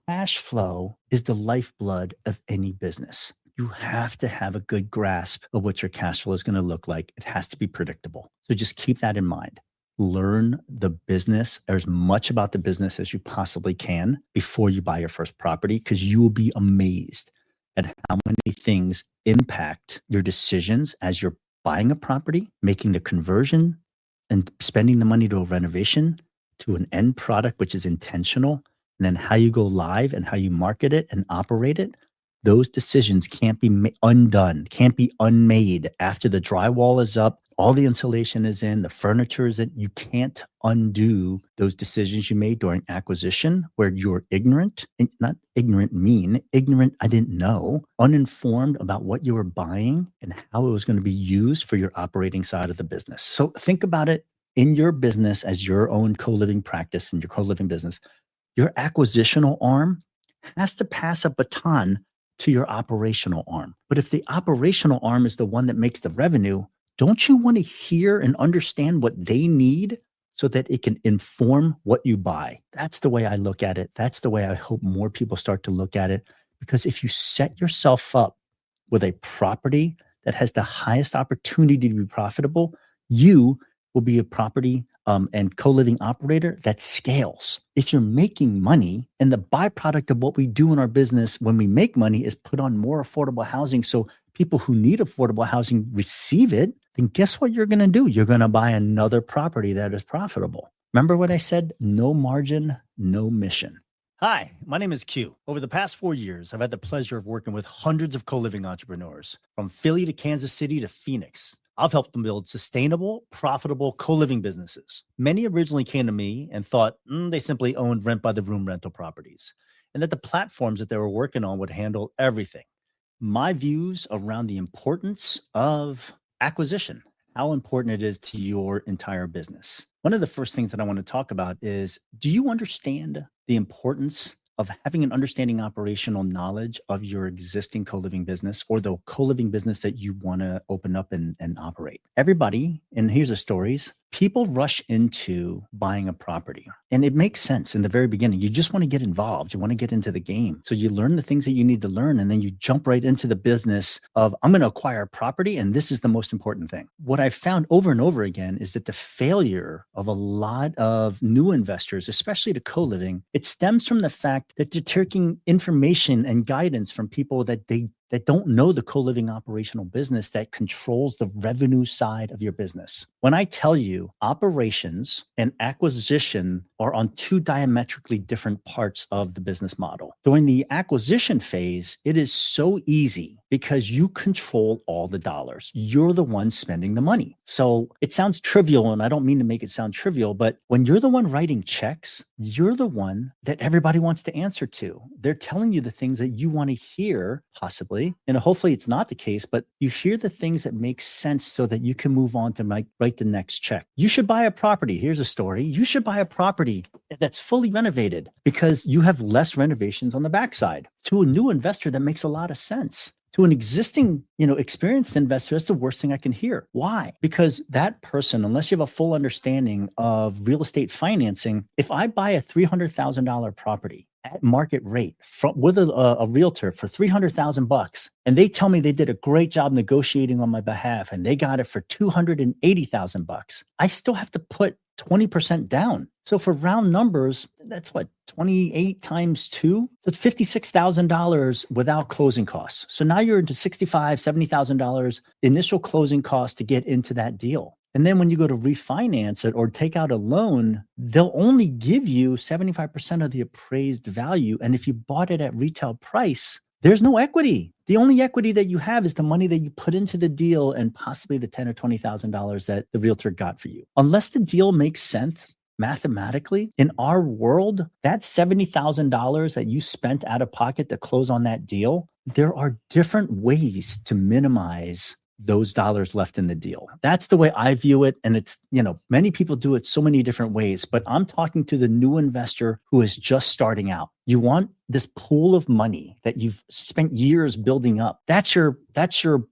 Cash flow is the lifeblood of any business. You have to have a good grasp of what your cash flow is going to look like. It has to be predictable. So just keep that in mind. Learn the business, or as much about the business as you possibly can before you buy your first property, because you will be amazed at how many things impact your decisions as you're buying a property, making the conversion, and spending the money to a renovation, to an end product, which is intentional, and then how you go live and how you market it and operate it. Those decisions can't be undone, can't be unmade after the drywall is up, all the insulation is in, the furniture is in. You can't undo those decisions you made during acquisition where you're ignorant, not ignorant mean, ignorant, I didn't know, uninformed about what you were buying and how it was going to be used for your operating side of the business. So think about it in your business as your own co-living practice and your co-living business. Your acquisitional arm has to pass a baton to your operational arm. But if the operational arm is the one that makes the revenue, don't you want to hear and understand what they need so that it can inform what you buy? That's the way I look at it. That's the way I hope more people start to look at it. Because if you set yourself up with a property that has the highest opportunity to be profitable, you will be a property and co-living operator that scales. If you're making money, and the byproduct of what we do in our business when we make money is put on more affordable housing so people who need affordable housing receive it, then guess what you're going to do? You're going to buy another property that is profitable. Remember what I said? No margin, no mission. Hi, my name is Q. Over the past 4 years, I've had the pleasure of working with hundreds of co-living entrepreneurs, from Philly to Kansas City to Phoenix. I've helped them build sustainable, profitable co-living businesses. Many originally came to me and thought they simply owned rent-by-the-room rental properties, and that the platforms that they were working on would handle everything. My views around the importance of acquisition, how important it is to your entire business. One of the first things that I want to talk about is, do you understand the importance of having an understanding operational knowledge of your existing co-living business or the co-living business that you want to open up and operate? Everybody, and here's the stories, people rush into buying a property. And it makes sense in the very beginning. You just want to get involved. You want to get into the game. So you learn the things that you need to learn, and then you jump right into the business of, I'm going to acquire a property, and this is the most important thing. What I've found over and over again is that the failure of a lot of new investors, especially to co-living, it stems from the fact that they're taking information and guidance from people that don't know the co-living operational business that controls the revenue side of your business. When I tell you operations and acquisition are on two diametrically different parts of the business model. During the acquisition phase, it is so easy because you control all the dollars. You're the one spending the money. So it sounds trivial, and I don't mean to make it sound trivial, but when you're the one writing checks, you're the one that everybody wants to answer to. They're telling you the things that you want to hear, possibly, and hopefully it's not the case, but you hear the things that make sense so that you can move on to write the next check. You should buy a property. Here's a story. You should buy a property that's fully renovated because you have less renovations on the backside. To a new investor, that makes a lot of sense. To an existing, experienced investor, that's the worst thing I can hear. Why? Because that person, unless you have a full understanding of real estate financing, if I buy a $300,000 property at market rate with a realtor for $300,000, and they tell me they did a great job negotiating on my behalf, and they got it for $280,000, I still have to put 20% down. So for round numbers, that's what, 28 times 2? So it's $56,000 without closing costs. So now you're into $65,000, $70,000 initial closing costs to get into that deal. And then when you go to refinance it or take out a loan, they'll only give you 75% of the appraised value. And if you bought it at retail price, there's no equity. The only equity that you have is the money that you put into the deal and possibly the $10,000 or $20,000 that the realtor got for you. Unless the deal makes sense mathematically, in our world, that $70,000 that you spent out of pocket to close on that deal, there are different ways to minimize those dollars left in the deal. That's the way I view it. And it's, many people do it so many different ways, but I'm talking to the new investor who is just starting out. You want this pool of money that you've spent years building up. That's your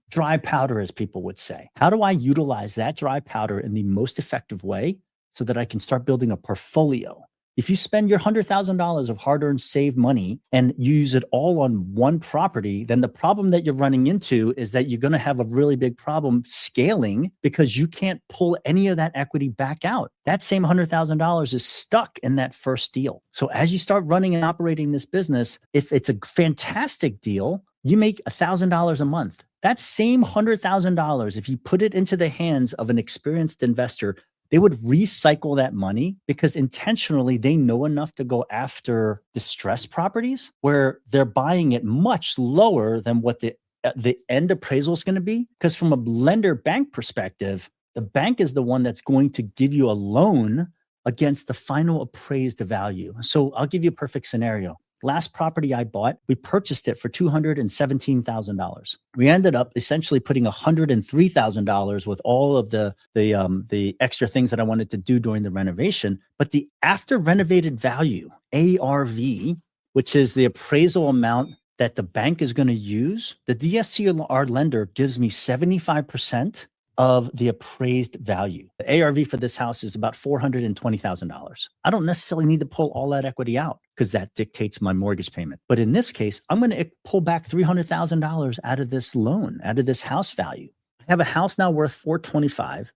dry powder, as people would say. How do I utilize that dry powder in the most effective way so that I can start building a portfolio If you spend your $100,000 of hard-earned saved money and you use it all on one property, then the problem that you're running into is that you're going to have a really big problem scaling because you can't pull any of that equity back out. That same $100,000 is stuck in that first deal. So as you start running and operating this business, if it's a fantastic deal, you make $1,000 a month. That same $100,000, if you put it into the hands of an experienced investor, they would recycle that money because intentionally they know enough to go after distressed properties where they're buying it much lower than what the end appraisal is going to be. Because from a lender bank perspective, the bank is the one that's going to give you a loan against the final appraised value. So I'll give you a perfect scenario. Last property I bought, we purchased it for $217,000. We ended up essentially putting $103,000 with all of the extra things that I wanted to do during the renovation. But the after renovated value, ARV, which is the appraisal amount that the bank is going to use, the DSCR lender gives me 75% of the appraised value. The ARV for this house is about $420,000. I don't necessarily need to pull all that equity out because that dictates my mortgage payment. But in this case, I'm going to pull back $300,000 out of this loan, out of this house value. I have a house now worth $425,000.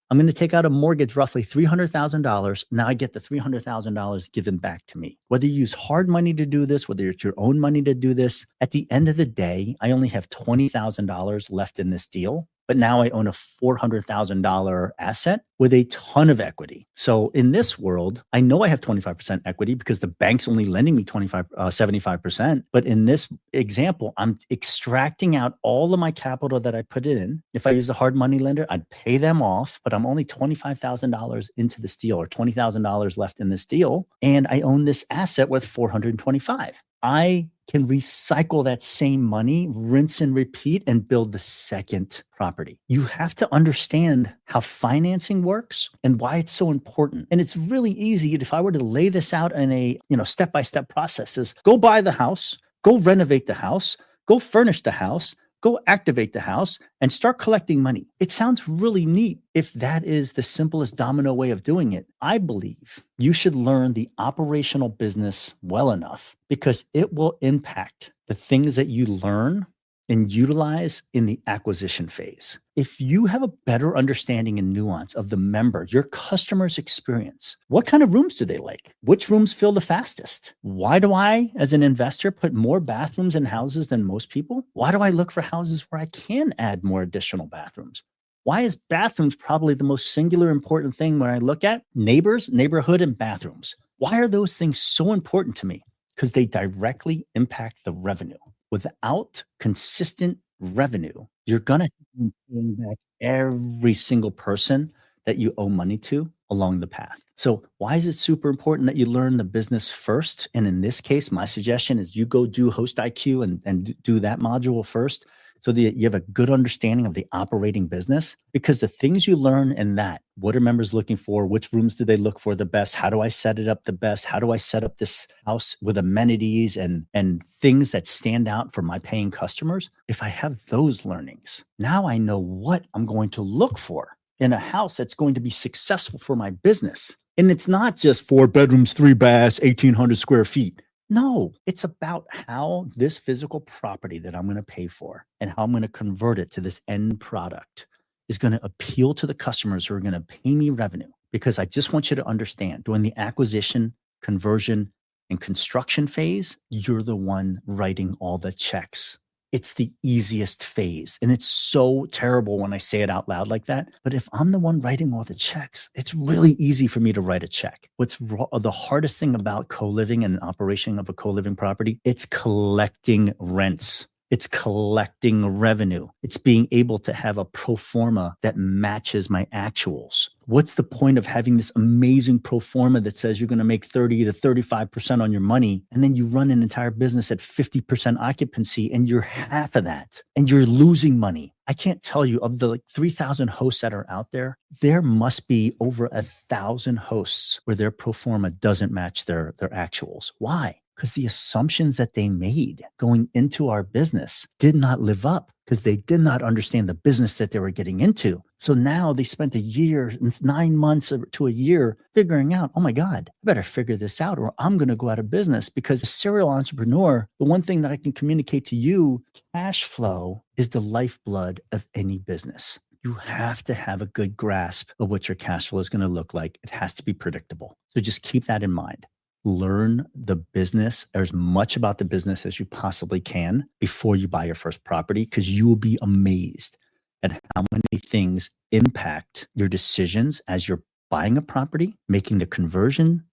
I'm going to take out a mortgage roughly $300,000. Now I get the $300,000 given back to me. Whether you use hard money to do this, whether it's your own money to do this, at the end of the day, I only have $20,000 left in this deal. But now I own a $400,000 asset with a ton of equity. So in this world, I know I have 25% equity because the bank's only lending me 75%. But in this example, I'm extracting out all of my capital that I put in. If I use a hard money lender, I'd pay them off, but I'm only $25,000 into this deal or $20,000 left in this deal. And I own this asset worth $425,000. I can recycle that same money, rinse and repeat, and build the second property. You have to understand how financing works and why it's so important. And it's really easy. If I were to lay this out in a step-by-step process, is go buy the house, go renovate the house, go furnish the house, go activate the house, and start collecting money. It sounds really neat if that is the simplest domino way of doing it. I believe you should learn the operational business well enough because it will impact the things that you learn and utilize in the acquisition phase. If you have a better understanding and nuance of the member, your customer's experience, what kind of rooms do they like? Which rooms fill the fastest? Why do I, as an investor, put more bathrooms in houses than most people? Why do I look for houses where I can add more additional bathrooms? Why is bathrooms probably the most singular important thing when I look at neighbors, neighborhood, and bathrooms? Why are those things so important to me? Because they directly impact the revenue. Without consistent revenue, you're going to be paying back every single person that you owe money to along the path. So why is it super important that you learn the business first? And in this case, my suggestion is you go do Host IQ and do that module first so that you have a good understanding of the operating business, because the things you learn in that, what are members looking for? Which rooms do they look for the best? How do I set it up the best? How do I set up this house with amenities and things that stand out for my paying customers? If I have those learnings, now I know what I'm going to look for in a house that's going to be successful for my business. And it's not just 4 bedrooms, 3 baths, 1,800 square feet. No, it's about how this physical property that I'm going to pay for and how I'm going to convert it to this end product is going to appeal to the customers who are going to pay me revenue. Because I just want you to understand, during the acquisition, conversion, and construction phase, you're the one writing all the checks. It's the easiest phase. And it's so terrible when I say it out loud like that. But if I'm the one writing all the checks, it's really easy for me to write a check. What's the hardest thing about co-living and operation of a co-living property? It's collecting rents. It's collecting revenue. It's being able to have a pro forma that matches my actuals. What's the point of having this amazing pro forma that says you're going to make 30 to 35% on your money, and then you run an entire business at 50% occupancy and you're half of that and you're losing money? I can't tell you, of the 3,000 hosts that are out there, there must be over 1,000 hosts where their pro forma doesn't match their actuals. Why? Because the assumptions that they made going into our business did not live up, because they did not understand the business that they were getting into. So now they spent a year, and it's 9 months to a year figuring out, oh my God, I better figure this out or I'm going to go out of business. Because a serial entrepreneur, the one thing that I can communicate to you, cash flow is the lifeblood of any business. You have to have a good grasp of what your cash flow is going to look like. It has to be predictable. So just keep that in mind. Learn the business, or as much about the business as you possibly can before you buy your first property, because you will be amazed at how many things impact your decisions as you're buying a property, making the conversion,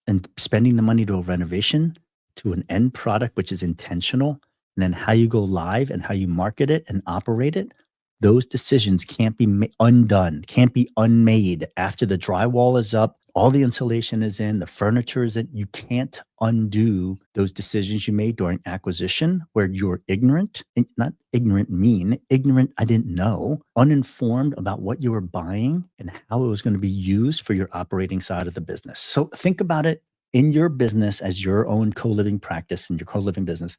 and spending the money to a renovation, to an end product, which is intentional, and then how you go live and how you market it and operate it. Those decisions can't be undone, can't be unmade after the drywall is up, all the insulation is in, the furniture is in. You can't undo those decisions you made during acquisition where you're ignorant, not ignorant mean, ignorant, I didn't know, uninformed about what you were buying and how it was going to be used for your operating side of the business. So think about it in your business as your own co-living practice and your co-living business.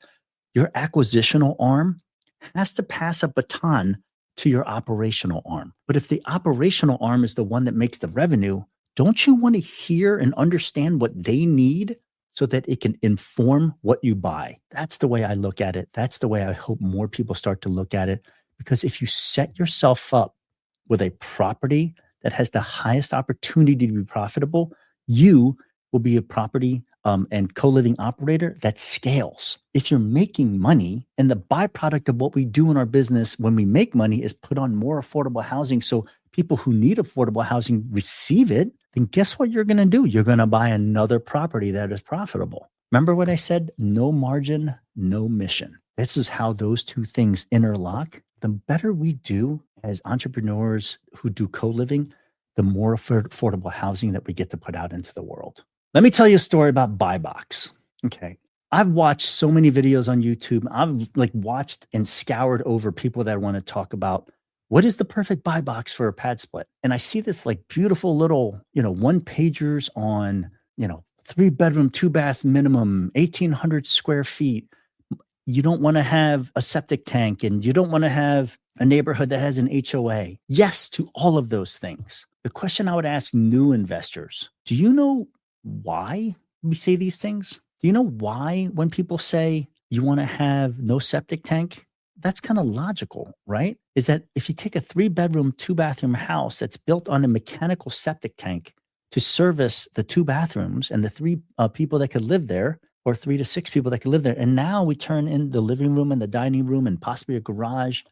Your acquisitional arm has to pass a baton to your operational arm. But if the operational arm is the one that makes the revenue, don't you want to hear and understand what they need so that it can inform what you buy? That's the way I look at it. That's the way I hope more people start to look at it. Because if you set yourself up with a property that has the highest opportunity to be profitable, you will be a property and co-living operator that scales. If you're making money, and the byproduct of what we do in our business when we make money is put on more affordable housing, so people who need affordable housing receive it, then guess what you're going to do? You're going to buy another property that is profitable. Remember what I said? No margin, no mission. This is how those two things interlock. The better we do as entrepreneurs who do co-living, the more affordable housing that we get to put out into the world. Let me tell you a story about Buy Box. Okay. I've watched so many videos on YouTube. I've watched and scoured over people that want to talk about what is the perfect buy box for a pad split. And I see this beautiful little, one pagers on, 3-bedroom, 2-bath minimum, 1,800 square feet. You don't want to have a septic tank and you don't want to have a neighborhood that has an HOA. Yes to all of those things. The question I would ask new investors, do you know why we say these things? Do you know why when people say you want to have no septic tank? That's kind of logical, right? Is that if you take a 3-bedroom, 2-bathroom house that's built on a mechanical septic tank to service the 2 bathrooms and the 3 people that could live there, or 3 to 6 people that could live there, and now we turn in the living room and the dining room and possibly a garage.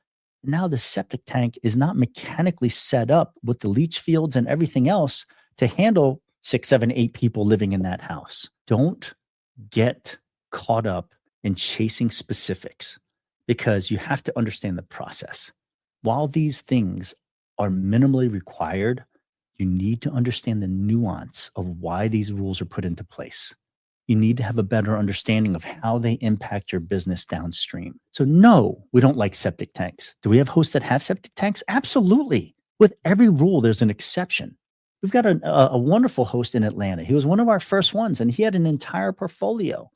Now the septic tank is not mechanically set up with the leach fields and everything else to handle 6, 7, 8 people living in that house. Don't get caught up in chasing specifics, because you have to understand the process. While these things are minimally required, you need to understand the nuance of why these rules are put into place. You need to have a better understanding of how they impact your business downstream. So no, we don't like septic tanks. Do we have hosts that have septic tanks? Absolutely. With every rule, there's an exception. We've got a wonderful host in Atlanta. He was one of our first ones, and he had an entire portfolio.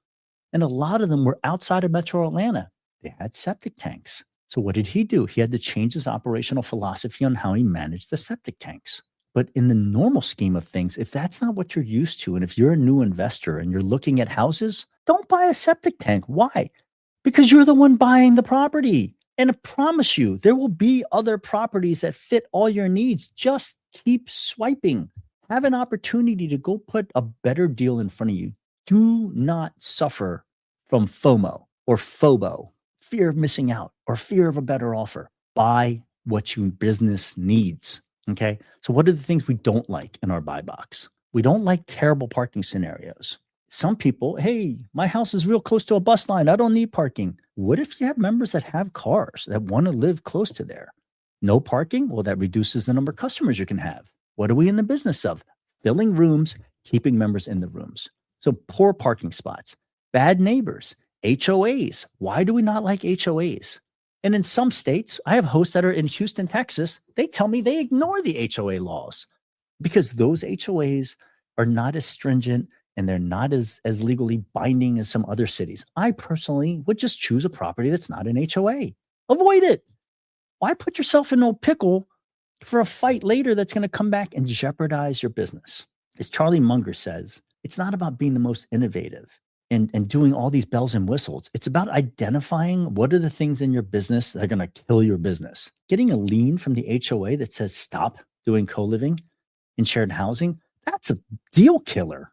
And a lot of them were outside of Metro Atlanta. They had septic tanks. So what did he do? He had to change his operational philosophy on how he managed the septic tanks. But in the normal scheme of things, if that's not what you're used to, and if you're a new investor and you're looking at houses, don't buy a septic tank. Why? Because you're the one buying the property. And I promise you, there will be other properties that fit all your needs. Just keep swiping. Have an opportunity to go put a better deal in front of you. Do not suffer from FOMO or FOBO, fear of missing out, or fear of a better offer. Buy what your business needs. Okay. So what are the things we don't like in our buy box? We don't like terrible parking scenarios. Some people, hey, my house is real close to a bus line. I don't need parking. What if you have members that have cars that want to live close to there? No parking? Well, that reduces the number of customers you can have. What are we in the business of? Filling rooms, keeping members in the rooms. So poor parking spots, bad neighbors, HOAs. Why do we not like HOAs? And in some states, I have hosts that are in Houston, Texas. They tell me they ignore the HOA laws because those HOAs are not as stringent and they're not as legally binding as some other cities. I personally would just choose a property that's not an HOA. Avoid it. Why put yourself in no pickle for a fight later that's going to come back and jeopardize your business. As Charlie Munger says, it's not about being the most innovative and doing all these bells and whistles. It's about identifying what are the things in your business that are going to kill your business. Getting a lien from the HOA that says stop doing co-living in shared housing, that's a deal killer.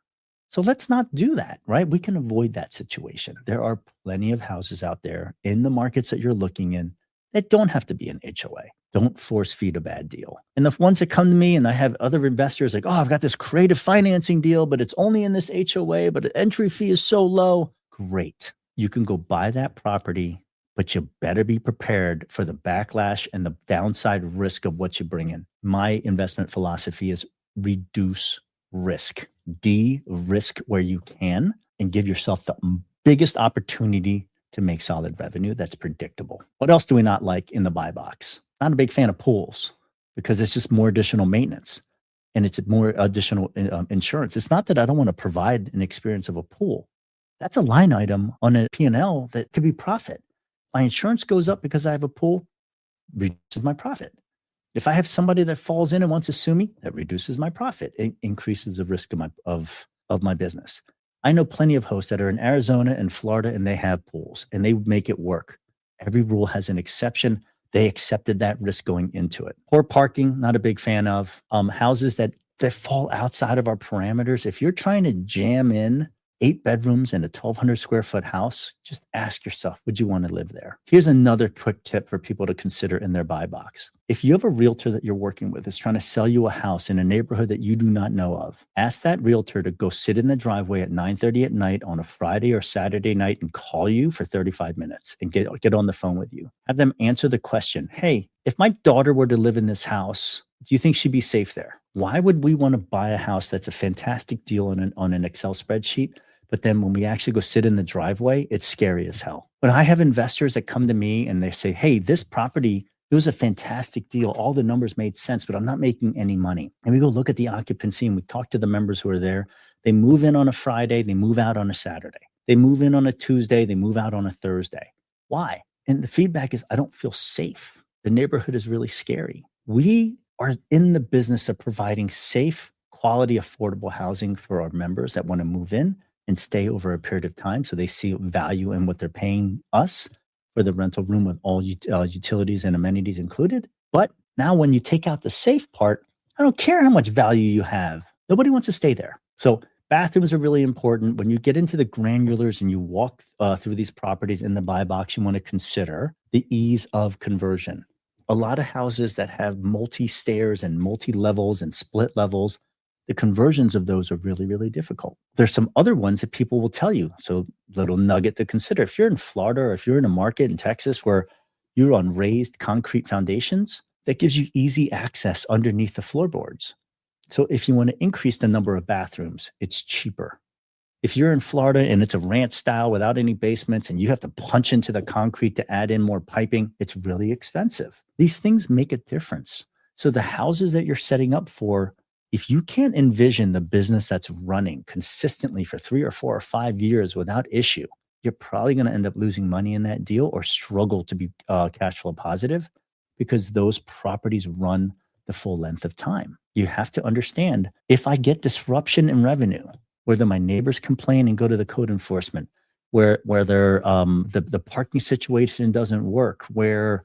So let's not do that, right? We can avoid that situation. There are plenty of houses out there in the markets that you're looking in that don't have to be an HOA. Don't force feed a bad deal. And the ones that come to me and I have other investors like, oh, I've got this creative financing deal, but it's only in this HOA, but the entry fee is so low. Great. You can go buy that property, but you better be prepared for the backlash and the downside risk of what you bring in. My investment philosophy is reduce risk, de-risk where you can, and give yourself the biggest opportunity to make solid revenue that's predictable. What else do we not like in the buy box? Not a big fan of pools because it's just more additional maintenance and it's more additional insurance. It's not that I don't want to provide an experience of a pool. That's a line item on a P&L that could be profit. My insurance goes up because I have a pool, reduces my profit. If I have somebody that falls in and wants to sue me, that reduces my profit. It increases the risk of my business. I know plenty of hosts that are in Arizona and Florida and they have pools and they make it work. Every rule has an exception. They accepted that risk going into it. Poor parking, not a big fan of. Houses that fall outside of our parameters. If you're trying to jam in 8 bedrooms in a 1,200 square foot house, just ask yourself, would you want to live there? Here's another quick tip for people to consider in their buy box. If you have a realtor that you're working with is trying to sell you a house in a neighborhood that you do not know of, ask that realtor to go sit in the driveway at 9:30 at night on a Friday or Saturday night and call you for 35 minutes and get on the phone with you. Have them answer the question, hey, if my daughter were to live in this house, do you think she'd be safe there? Why would we want to buy a house that's a fantastic deal on an Excel spreadsheet? But then when we actually go sit in the driveway, it's scary as hell. When I have investors that come to me and they say, hey, this property, it was a fantastic deal. All the numbers made sense, but I'm not making any money. And we go look at the occupancy and we talk to the members who are there. They move in on a Friday, they move out on a Saturday. They move in on a Tuesday, they move out on a Thursday. Why? And the feedback is, I don't feel safe. The neighborhood is really scary. We are in the business of providing safe, quality, affordable housing for our members that want to move in and stay over a period of time so they see value in what they're paying us for the rental room with all utilities and amenities included. But now when you take out the safe part, I don't care how much value you have. Nobody wants to stay there. So bathrooms are really important. When you get into the granulars and you walk through these properties in the buy box, you want to consider the ease of conversion. A lot of houses that have multi-stairs and multi-levels and split levels, the conversions of those are really, really difficult. There's some other ones that people will tell you. So little nugget to consider. If you're in Florida or if you're in a market in Texas where you're on raised concrete foundations, that gives you easy access underneath the floorboards. So if you want to increase the number of bathrooms, it's cheaper. If you're in Florida and it's a ranch style without any basements and you have to punch into the concrete to add in more piping, it's really expensive. These things make a difference. So the houses that you're setting up for, if you can't envision the business that's running consistently for 3 or 4 or 5 years without issue, you're probably going to end up losing money in that deal or struggle to be cash flow positive because those properties run the full length of time. You have to understand, if I get disruption in revenue, whether my neighbors complain and go to the code enforcement, where the parking situation doesn't work, where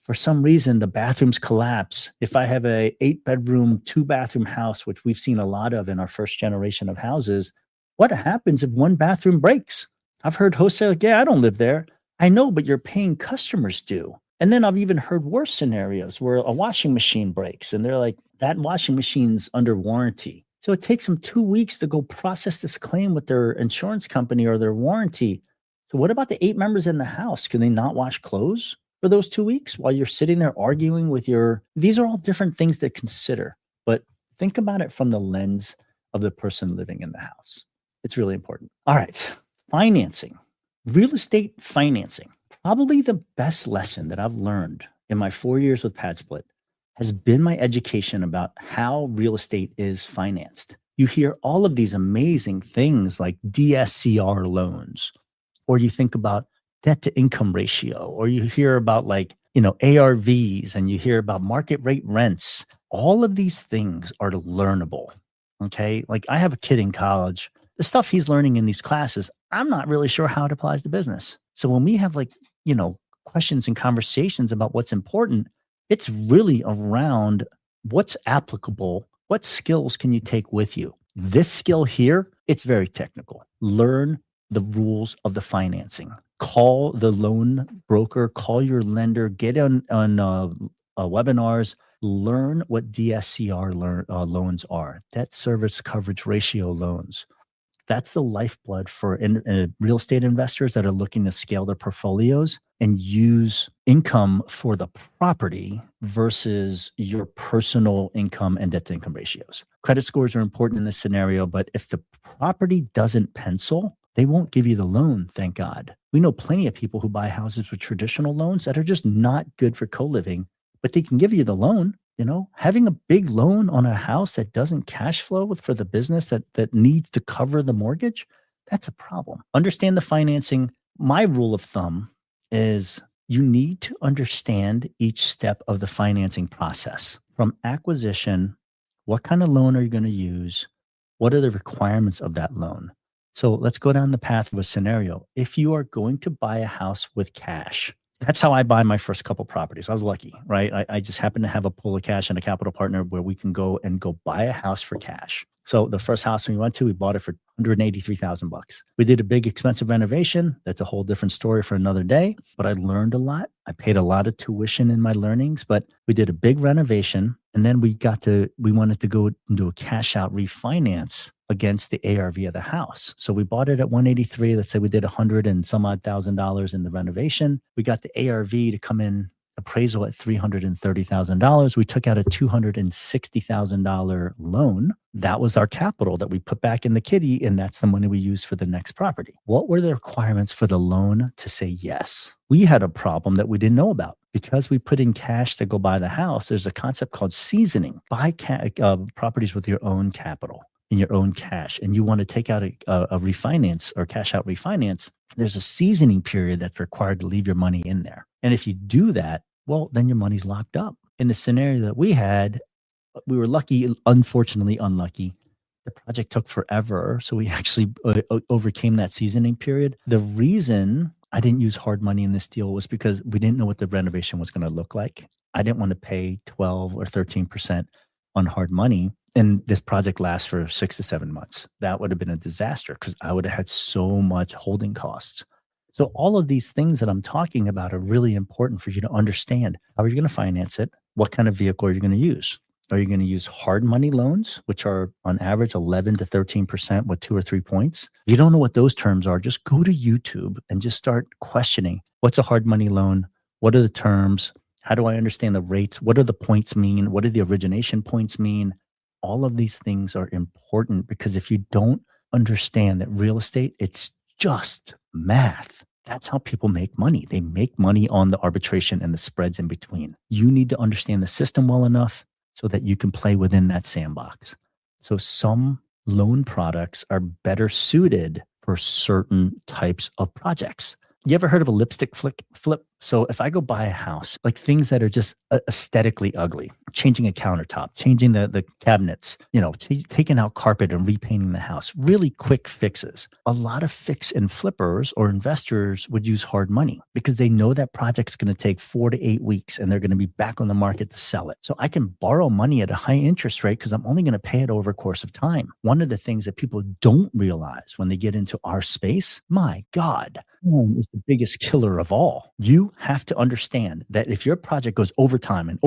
for some reason the bathrooms collapse. If I have a 8-bedroom, 2-bathroom house, which we've seen a lot of in our first generation of houses, what happens if one bathroom breaks? I've heard hosts say, like, yeah, I don't live there. I know, but your paying customers do. And then I've even heard worse scenarios where a washing machine breaks and they're like, that washing machine's under warranty. So it takes them 2 weeks to go process this claim with their insurance company or their warranty. So what about the 8 members in the house? Can they not wash clothes for those 2 weeks while you're sitting there arguing with these are all different things to consider, but think about it from the lens of the person living in the house. It's really important. All right. Financing, real estate financing. Probably the best lesson that I've learned in my 4 years with PadSplit has been my education about how real estate is financed. You hear all of these amazing things like DSCR loans, or you think about debt to income ratio, or you hear about like ARVs, and you hear about market rate rents. All of these things are learnable. Okay. Like I have a kid in college, the stuff he's learning in these classes, I'm not really sure how it applies to business. So when we have questions and conversations about what's important, it's really around what's applicable, what skills can you take with you? This skill here, it's very technical. Learn the rules of the financing. Call the loan broker, call your lender, get on webinars, learn what DSCR loans are, debt service coverage ratio loans. That's the lifeblood for real estate investors that are looking to scale their portfolios and use income for the property versus your personal income and debt to income ratios. Credit scores are important in this scenario, but if the property doesn't pencil, they won't give you the loan, thank God. We know plenty of people who buy houses with traditional loans that are just not good for co-living, but they can give you the loan. Having a big loan on a house that doesn't cash flow for the business that needs to cover the mortgage, that's a problem. Understand the financing. My rule of thumb is you need to understand each step of the financing process. From acquisition, what kind of loan are you going to use? What are the requirements of that loan? So let's go down the path of a scenario. If you are going to buy a house with cash, that's how I buy my first couple properties. I was lucky, right? I just happened to have a pool of cash and a capital partner where we can go buy a house for cash. So the first house we went to, we bought it for $183,000. We did a big expensive renovation. That's a whole different story for another day, but I learned a lot. I paid a lot of tuition in my learnings, but we did a big renovation. And then we wanted to go and do a cash out refinance against the ARV of the house. So we bought it at 183. Let's say we did $100 and some odd $1,000 in the renovation. We got the ARV to come in appraisal at $330,000. We took out a $260,000 loan. That was our capital that we put back in the kitty, and that's the money we used for the next property. What were the requirements for the loan to say yes? We had a problem that we didn't know about. Because we put in cash to go buy the house, there's a concept called seasoning. Buy properties with your own capital in your own cash, and you want to take out a refinance or cash out refinance, there's a seasoning period that's required to leave your money in there. And if you do that, well, then your money's locked up. In the scenario that we had, we were lucky, unfortunately unlucky. The project took forever. So we actually overcame that seasoning period. The reason I didn't use hard money in this deal was because we didn't know what the renovation was going to look like. I didn't want to pay 12 or 13% on hard money. And this project lasts for 6 to 7 months. That would have been a disaster because I would have had so much holding costs. So all of these things that I'm talking about are really important for you to understand. How are you going to finance it? What kind of vehicle are you going to use? Are you going to use hard money loans, which are on average 11 to 13% with 2 or 3 points? If you don't know what those terms are, just go to YouTube and just start questioning. What's a hard money loan? What are the terms? How do I understand the rates? What do the points mean? What do the origination points mean? All of these things are important because if you don't understand that real estate, it's just math. That's how people make money. They make money on the arbitration and the spreads in between. You need to understand the system well enough so that you can play within that sandbox. So some loan products are better suited for certain types of projects. You ever heard of a lipstick flip? So if I go buy a house, like things that are just aesthetically ugly, changing a countertop, changing the cabinets, taking out carpet and repainting the house, really quick fixes. A lot of fix and flippers or investors would use hard money because they know that project's going to take 4 to 8 weeks and they're going to be back on the market to sell it. So I can borrow money at a high interest rate because I'm only going to pay it over a course of time. One of the things that people don't realize when they get into our space, my God, is the biggest killer of all. You have to understand that if your project goes overtime and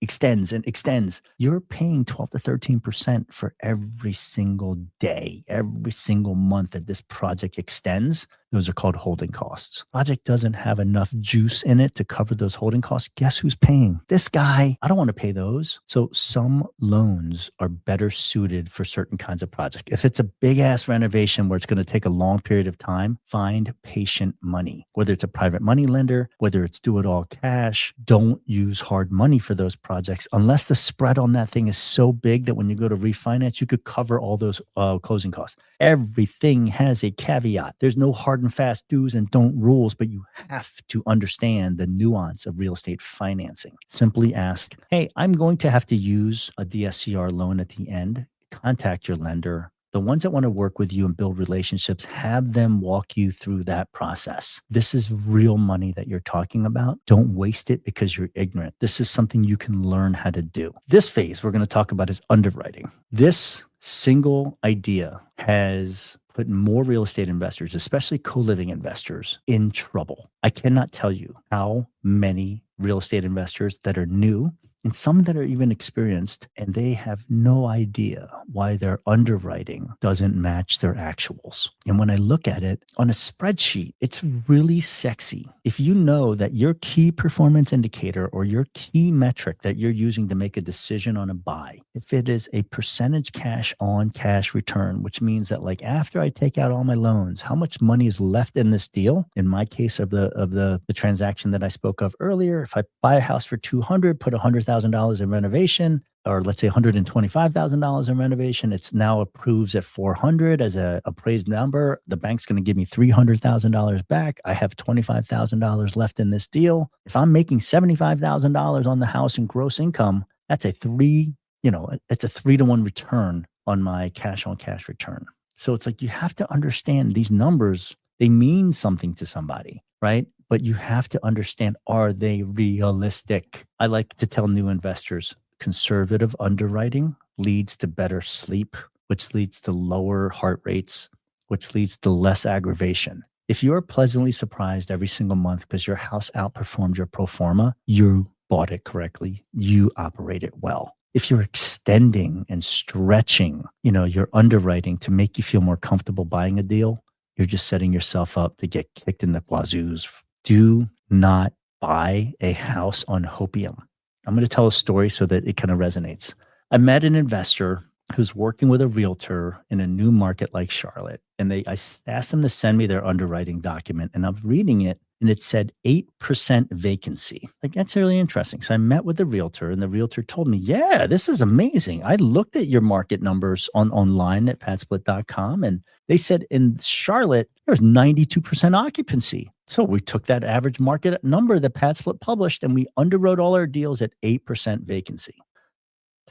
extends, you're paying 12 to 13% for every single day, every single month that this project extends. Those are called holding costs. Project doesn't have enough juice in it to cover those holding costs. Guess who's paying? This guy. I don't want to pay those. So some loans are better suited for certain kinds of projects. If it's a big ass renovation where it's going to take a long period of time, find patient money. Whether it's a private money lender, whether it's do it all cash, don't use hard money for those projects unless the spread on that thing is so big that when you go to refinance, you could cover all those closing costs. Everything has a caveat. There's no hard hard and fast do's and don't rules, but you have to understand the nuance of real estate financing. Simply ask, hey, I'm going to have to use a DSCR loan at the end. Contact your lender. The ones that want to work with you and build relationships, have them walk you through that process. This is real money that you're talking about. Don't waste it because you're ignorant. This is something you can learn how to do. This phase we're going to talk about is underwriting. This single idea has put more real estate investors, especially co-living investors, in trouble. I cannot tell you how many real estate investors that are new and some that are even experienced, and they have no idea why their underwriting doesn't match their actuals. And when I look at it on a spreadsheet, it's really sexy. If you know that your key performance indicator or your key metric that you're using to make a decision on a buy, if it is a percentage cash on cash return, which means that like after I take out all my loans, how much money is left in this deal? In my case of the transaction that I spoke of earlier, if I buy a house for $200, put $100,000 in renovation, or let's say $125,000 in renovation, it's now approves at $400 as a appraised number. The bank's going to give me $300,000 back. I have $25,000 left in this deal. If I'm making $75,000 on the house in gross income, that's it's a 3-to-1 return on my cash on cash return. So it's like you have to understand these numbers, they mean something to somebody, right? But you have to understand, are they realistic? I like to tell new investors, conservative underwriting leads to better sleep, which leads to lower heart rates, which leads to less aggravation. If you are pleasantly surprised every single month because your house outperformed your pro forma, you bought it correctly, you operate it well. If you're extending and stretching, your underwriting to make you feel more comfortable buying a deal, you're just setting yourself up to get kicked in the wazoos. Do not buy a house on hopium. I'm going to tell a story so that it kind of resonates. I met an investor who's working with a realtor in a new market like Charlotte. And I asked them to send me their underwriting document, and I'm reading it, and it said 8% vacancy. Like, that's really interesting. So I met with the realtor, and the realtor told me, yeah, this is amazing. I looked at your market numbers online at patsplit.com, and they said in Charlotte, there's 92% occupancy. So we took that average market number that PadSplit published, and we underwrote all our deals at 8% vacancy.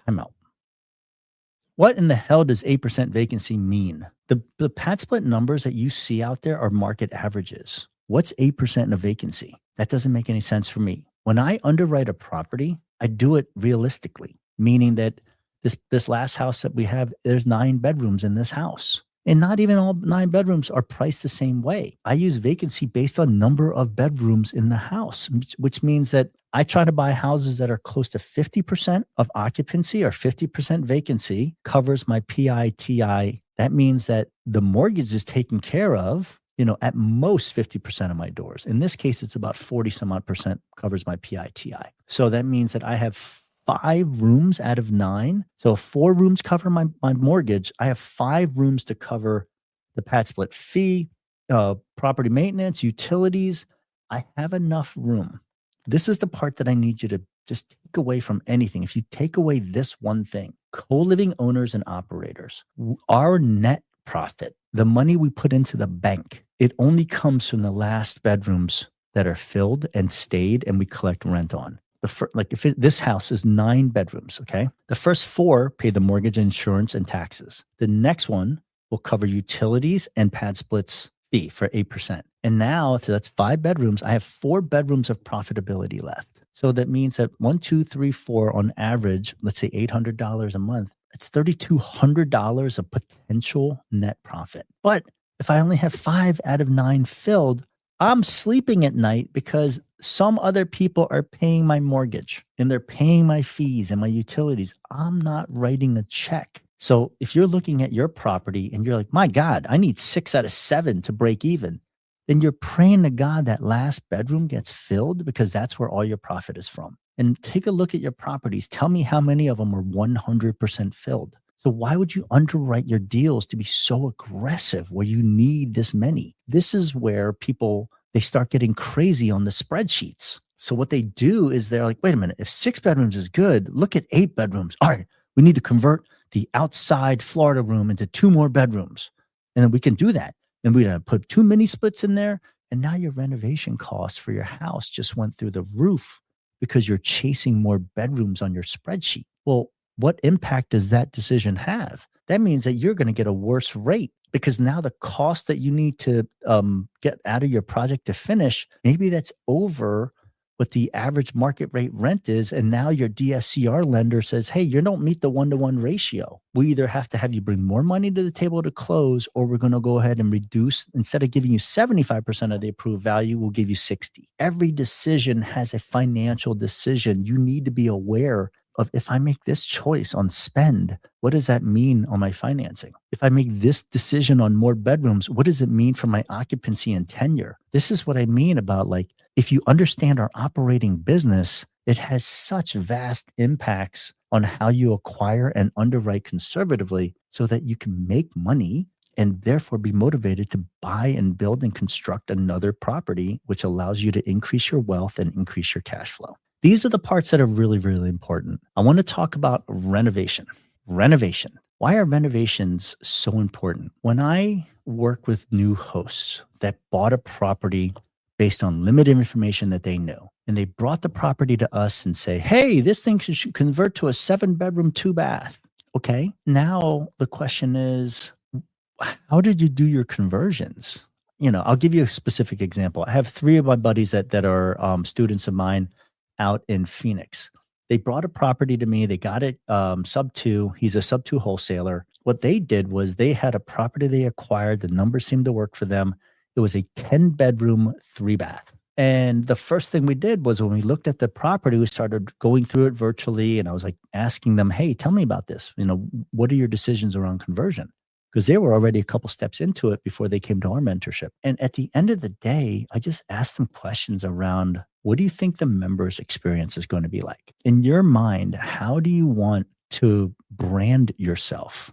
Time out. What in the hell does 8% vacancy mean? The PadSplit numbers that you see out there are market averages. What's 8% in a vacancy? That doesn't make any sense for me. When I underwrite a property, I do it realistically, meaning that this last house that we have, there's 9 bedrooms in this house. And not even all 9 bedrooms are priced the same way. I use vacancy based on number of bedrooms in the house, which means that I try to buy houses that are close to 50% of occupancy or 50% vacancy covers my PITI. That means that the mortgage is taken care of, at most 50% of my doors. In this case, it's about 40 some odd percent covers my PITI. So that means that I have 5 rooms out of 9. So if 4 rooms cover my mortgage, I have 5 rooms to cover the PadSplit fee, property maintenance, utilities. I have enough room. This is the part that I need you to just take away from anything. If you take away this one thing, co-living owners and operators, our net profit, the money we put into the bank, it only comes from the last bedrooms that are filled and stayed and we collect rent on. This house is 9 bedrooms, okay? The first 4 pay the mortgage, insurance, and taxes. The next one will cover utilities and PadSplit's fee for 8%. And now, so that's 5 bedrooms. I have 4 bedrooms of profitability left. So that means that 1, 2, 3, 4 on average, let's say $800 a month, it's $3,200 of potential net profit. But if I only have 5 out of 9 filled, I'm sleeping at night because some other people are paying my mortgage and they're paying my fees and my utilities. I'm not writing a check. So if you're looking at your property and you're like, my God, I need 6 out of 7 to break even, then you're praying to God that last bedroom gets filled because that's where all your profit is from. And take a look at your properties. Tell me how many of them are 100% filled. So why would you underwrite your deals to be so aggressive where you need this many? This is where people, they start getting crazy on the spreadsheets. So what they do is they're like, wait a minute, if 6 bedrooms is good, look at 8 bedrooms. All right, we need to convert the outside Florida room into 2 more bedrooms. And then we can do that. and we done put too many splits in there. And now your renovation costs for your house just went through the roof because you're chasing more bedrooms on your spreadsheet. Well, what impact does that decision have? That means that you're going to get a worse rate because now the cost that you need to get out of your project to finish, maybe that's over what the average market rate rent is. And now your DSCR lender says, hey, you don't meet the 1-to-1 ratio. We either have to have you bring more money to the table to close, or we're going to go ahead and reduce, instead of giving you 75% of the approved value, we'll give you 60. Every decision has a financial decision. You need to be aware of, if I make this choice on spend, what does that mean on my financing? If I make this decision on more bedrooms, what does it mean for my occupancy and tenure? This is what I mean about, like, if you understand our operating business, it has such vast impacts on how you acquire and underwrite conservatively so that you can make money and therefore be motivated to buy and build and construct another property, which allows you to increase your wealth and increase your cash flow. These are the parts that are really, really important. I want to talk about renovation. Renovation. Why are renovations so important? When I work with new hosts that bought a property based on limited information that they knew, and they brought the property to us and say, hey, this thing should convert to a 7-bedroom, 2-bath. Okay. Now the question is, how did you do your conversions? I'll give you a specific example. I have 3 of my buddies that are students of mine out in Phoenix. They brought a property to me. They got it sub 2. He's a sub 2 wholesaler. What they did was they had a property they acquired. The numbers seemed to work for them. It was a 10-bedroom, 3-bath. And the first thing we did was, when we looked at the property, we started going through it virtually. And I was like asking them, hey, tell me about this. What are your decisions around conversion? Because they were already a couple steps into it before they came to our mentorship. And at the end of the day, I just asked them questions around, what do you think the member's experience is going to be like? In your mind, how do you want to brand yourself?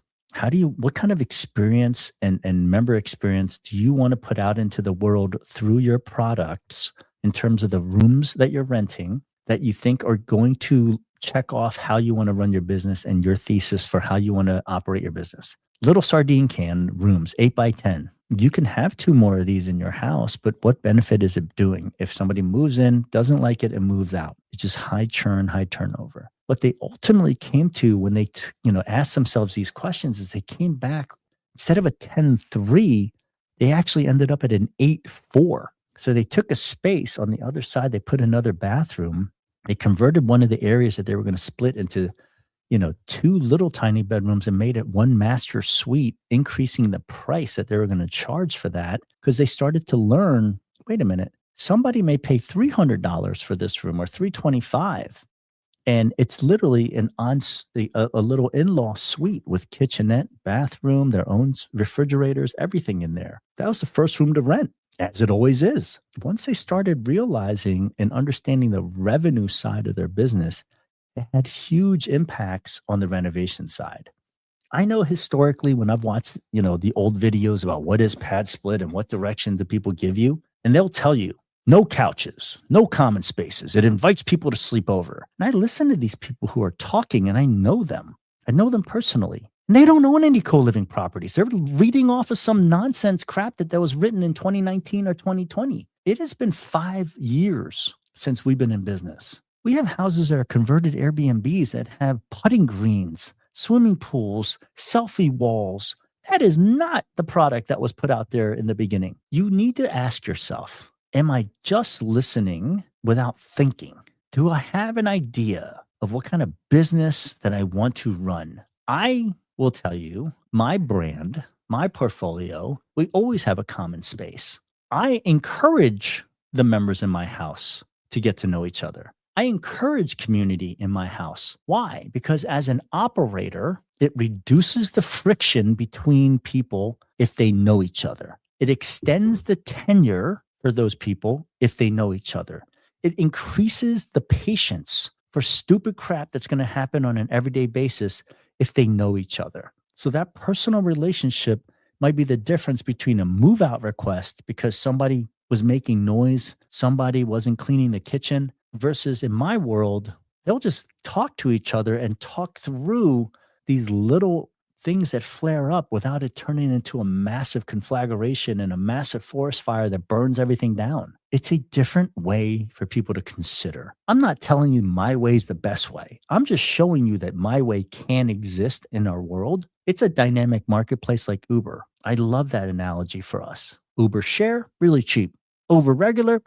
What kind of experience and member experience do you want to put out into the world through your products, in terms of the rooms that you're renting, that you think are going to check off how you want to run your business and your thesis for how you want to operate your business? Little sardine can rooms, 8x10. You can have 2 more of these in your house, but what benefit is it doing if somebody moves in, doesn't like it, and moves out? It's just high churn, high turnover. What they ultimately came to when they asked themselves these questions is, they came back, instead of a 10.3, they actually ended up at an 8.4. So they took a space on the other side, they put another bathroom, they converted one of the areas that they were going to split into 2 little tiny bedrooms and made it 1 master suite, increasing the price that they were going to charge for that, because they started to learn, wait a minute, somebody may pay $300 for this room, or $325. And it's literally a little in-law suite with kitchenette, bathroom, their own refrigerators, everything in there. That was the first room to rent, as it always is. Once they started realizing and understanding the revenue side of their business, it had huge impacts on the renovation side. I know historically, when I've watched, the old videos about what is pad split and what direction do people give you, and they'll tell you, no couches, no common spaces. It invites people to sleep over. And I listen to these people who are talking, and I know them. I know them personally. And they don't own any co-living properties. They're reading off of some nonsense crap that was written in 2019 or 2020. It has been 5 years since we've been in business. We have houses that are converted Airbnbs that have putting greens, swimming pools, selfie walls. That is not the product that was put out there in the beginning. You need to ask yourself, am I just listening without thinking? Do I have an idea of what kind of business that I want to run? I will tell you, my brand, my portfolio, we always have a common space. I encourage the members in my house to get to know each other. I encourage community in my house. Why? Because as an operator, it reduces the friction between people if they know each other. It extends the tenure for those people if they know each other. It increases the patience for stupid crap that's going to happen on an everyday basis if they know each other. So that personal relationship might be the difference between a move out request because somebody was making noise, somebody wasn't cleaning the kitchen, versus in my world, they'll just talk to each other and talk through these little things that flare up without it turning into a massive conflagration and a massive forest fire that burns everything down. It's a different way for people to consider. I'm not telling you my way is the best way. I'm just showing you that my way can exist in our world. It's a dynamic marketplace like Uber. I love that analogy for us. Uber Share, really cheap. Uber Regular,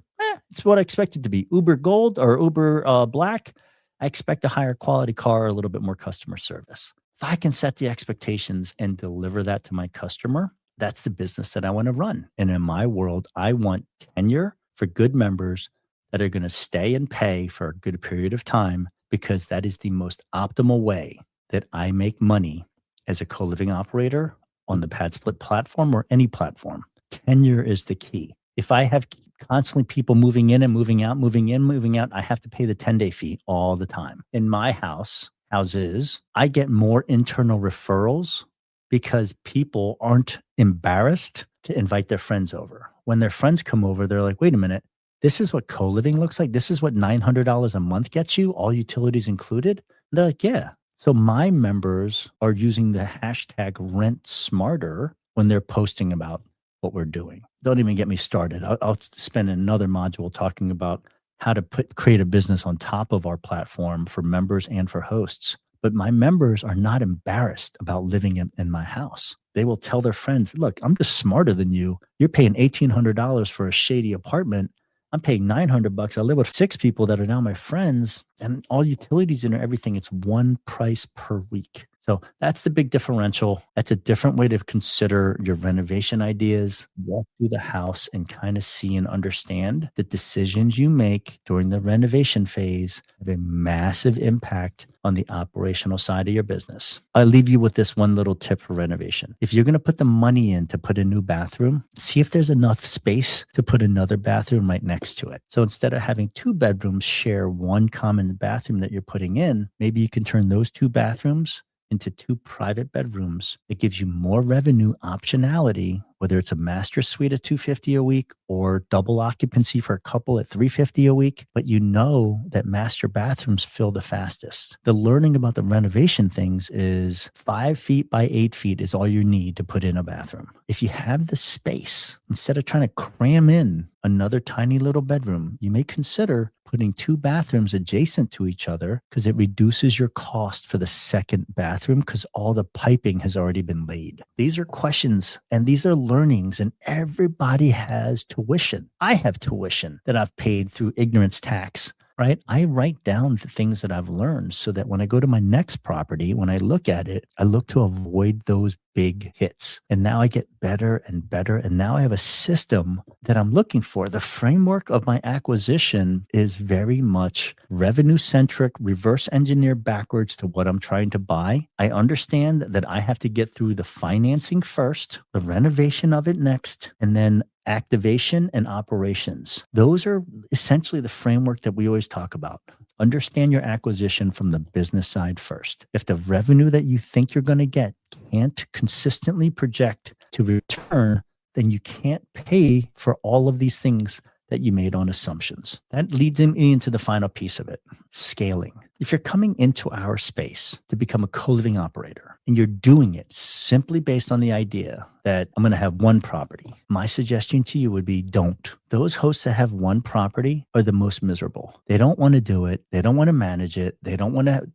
it's what I expect it to be. Uber Gold or Uber Black, I expect a higher quality car, a little bit more customer service. If I can set the expectations and deliver that to my customer, that's the business that I want to run. And in my world, I want tenure for good members that are going to stay and pay for a good period of time, because that is the most optimal way that I make money as a co-living operator on the pad split platform or any platform. Tenure is the key. If I have constantly people moving in and moving out, moving in, moving out, I have to pay the 10-day fee all the time. In my houses, I get more internal referrals because people aren't embarrassed to invite their friends over. When their friends come over, they're like, wait a minute, this is what co-living looks like. This is what $900 a month gets you, all utilities included. And they're like, yeah. So my members are using the hashtag rent smarter when they're posting about what we're doing. Don't even get me started. I'll spend another module talking about how to create a business on top of our platform for members and for hosts. But my members are not embarrassed about living in my house. They will tell their friends, look, I'm just smarter than you. You're paying $1,800 for a shady apartment. I'm paying $900. I live with 6 people that are now my friends, and all utilities and everything. It's one price per week. So that's the big differential. That's a different way to consider your renovation ideas. Walk through the house and kind of see and understand the decisions you make during the renovation phase have a massive impact on the operational side of your business. I'll leave you with this one little tip for renovation. If you're going to put the money in to put a new bathroom, see if there's enough space to put another bathroom right next to it. So instead of having 2 bedrooms share one common bathroom that you're putting in, maybe you can turn those 2 bathrooms into 2 private bedrooms. It gives you more revenue optionality, whether it's a master suite at $250 a week or double occupancy for a couple at $350 a week. But you know that master bathrooms fill the fastest. The learning about the renovation things is 5 feet by 8 feet is all you need to put in a bathroom. If you have the space, instead of trying to cram in another tiny little bedroom, you may consider putting 2 bathrooms adjacent to each other, because it reduces your cost for the second bathroom because all the piping has already been laid. These are questions and these are learnings, and everybody has tuition. I have tuition that I've paid through ignorance tax. Right? I write down the things that I've learned so that when I go to my next property, when I look at it, I look to avoid those big hits. And now I get better and better. And now I have a system that I'm looking for. The framework of my acquisition is very much revenue centric, reverse engineer backwards to what I'm trying to buy. I understand that I have to get through the financing first, the renovation of it next, and then activation and operations. Those are essentially the framework that we always talk about. Understand your acquisition from the business side first. If the revenue that you think you're going to get can't consistently project to return, then you can't pay for all of these things that you made on assumptions. That leads me into the final piece of it, scaling. If you're coming into our space to become a co-living operator and you're doing it simply based on the idea that I'm going to have one property, my suggestion to you would be don't. Those hosts that have one property are the most miserable. They don't want to do it. They don't want to manage it. They don't want to,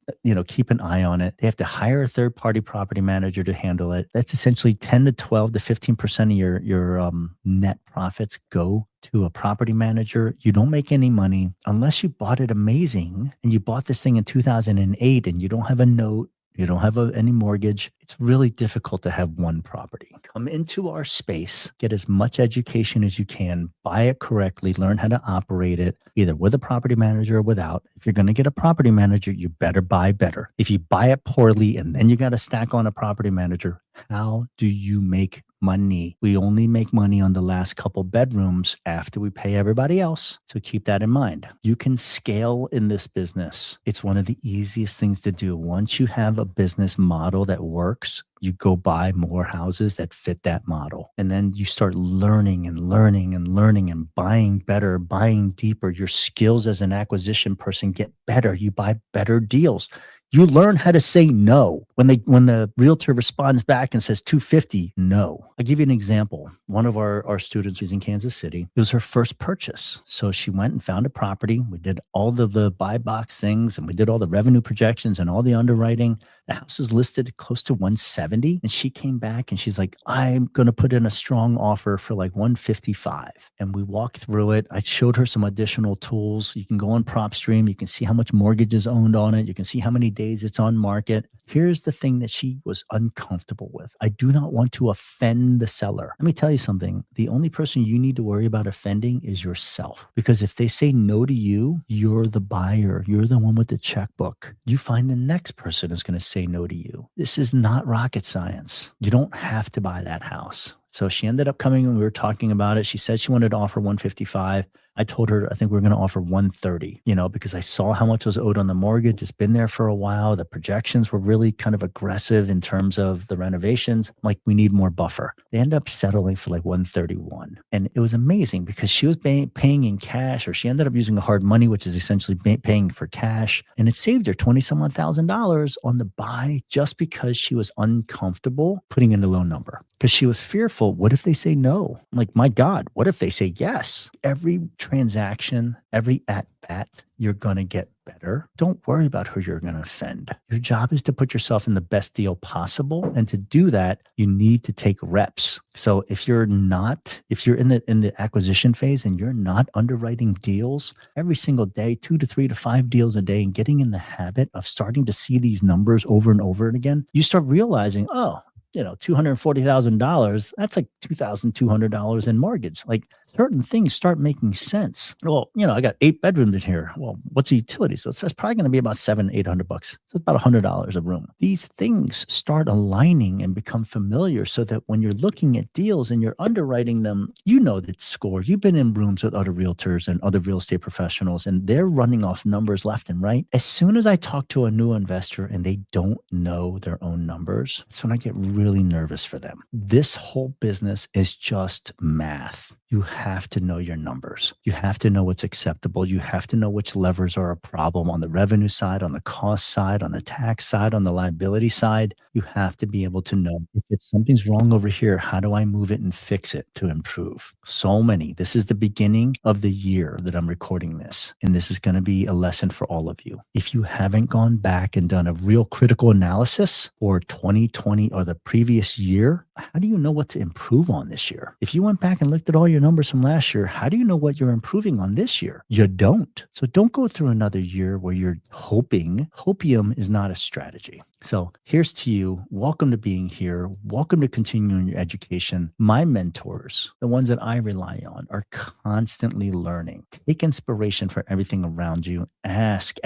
keep an eye on it. They have to hire a third-party property manager to handle it. That's essentially 10 to 12 to 15% of your net profits go to a property manager. You don't make any money unless you bought it amazing and you bought this thing in 2008 and you don't have a note. You don't have any mortgage. It's really difficult to have one property. Come into our space, get as much education as you can, buy it correctly, learn how to operate it, either with a property manager or without. If you're going to get a property manager, you better buy better. If you buy it poorly and then you got to stack on a property manager, how do you make money? We only make money on the last couple bedrooms after we pay everybody else. So keep that in mind. You can scale in this business. It's one of the easiest things to do. Once you have a business model that works, you go buy more houses that fit that model. And then you start learning and learning and learning and buying better, buying deeper. Your skills as an acquisition person get better. You buy better deals. You learn how to say no. When the realtor responds back and says 250, no. I'll give you an example. One of our students is in Kansas City. It was her first purchase. So she went and found a property. We did all of the buy box things and we did all the revenue projections and all the underwriting. The house is listed close to 170. And she came back and she's like, I'm going to put in a strong offer for like 155. And we walked through it. I showed her some additional tools. You can go on PropStream. You can see how much mortgage is owned on it. You can see how many days it's on market. Here's the thing that she was uncomfortable with. I do not want to offend the seller. Let me tell you something. The only person you need to worry about offending is yourself. Because if they say no to you, you're the buyer. You're the one with the checkbook. You find the next person is going to say no to you. This is not rocket science. You don't have to buy that house. So she ended up coming and we were talking about it. She said she wanted to offer 155. I told her, I think we're going to offer 130, because I saw how much was owed on the mortgage. It's been there for a while. The projections were really kind of aggressive in terms of the renovations. I'm like, we need more buffer. They ended up settling for like 131. And it was amazing because she was paying in cash, or she ended up using a hard money, which is essentially paying for cash. And it saved her $20,000 on the buy just because she was uncomfortable putting in a low number because she was fearful. What if they say no? I'm like, my God, what if they say yes? Every transaction, every at bat, you're going to get better. Don't worry about who you're going to offend. Your job is to put yourself in the best deal possible. And to do that, you need to take reps. So if you're in the acquisition phase and you're not underwriting deals every single day, 2 to 3 to 5 deals a day, and getting in the habit of starting to see these numbers over and over again, you start realizing, $240,000, that's like $2,200 in mortgage. Like certain things start making sense. Well, I got 8 bedrooms in here. Well, what's the utility? So that's probably going to be about $700-800. So it's about $100 a room. These things start aligning and become familiar so that when you're looking at deals and you're underwriting them, that score. You've been in rooms with other realtors and other real estate professionals, and they're running off numbers left and right. As soon as I talk to a new investor and they don't know their own numbers, that's when I get really nervous for them. This whole business is just math. You have to know your numbers. You have to know what's acceptable. You have to know which levers are a problem on the revenue side, on the cost side, on the tax side, on the liability side. You have to be able to know if something's wrong over here, how do I move it and fix it to improve? So many. This is the beginning of the year that I'm recording this. And this is going to be a lesson for all of you. If you haven't gone back and done a real critical analysis for 2020 or the previous year, how do you know what to improve on this year? If you went back and looked at all your numbers from last year, how do you know what you're improving on this year? You don't. So don't go through another year where you're hoping. Hopium is not a strategy. So here's to you. Welcome to being here. Welcome to continuing your education. My mentors, the ones that I rely on, are constantly learning. Take inspiration from everything around you. Ask.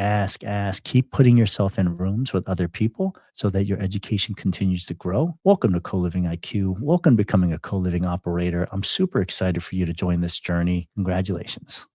Keep putting yourself in rooms with other people so that your education continues to grow. Welcome to CoLiving IQ. Welcome to becoming a co-living operator. I'm super excited for you to join this journey. Congratulations.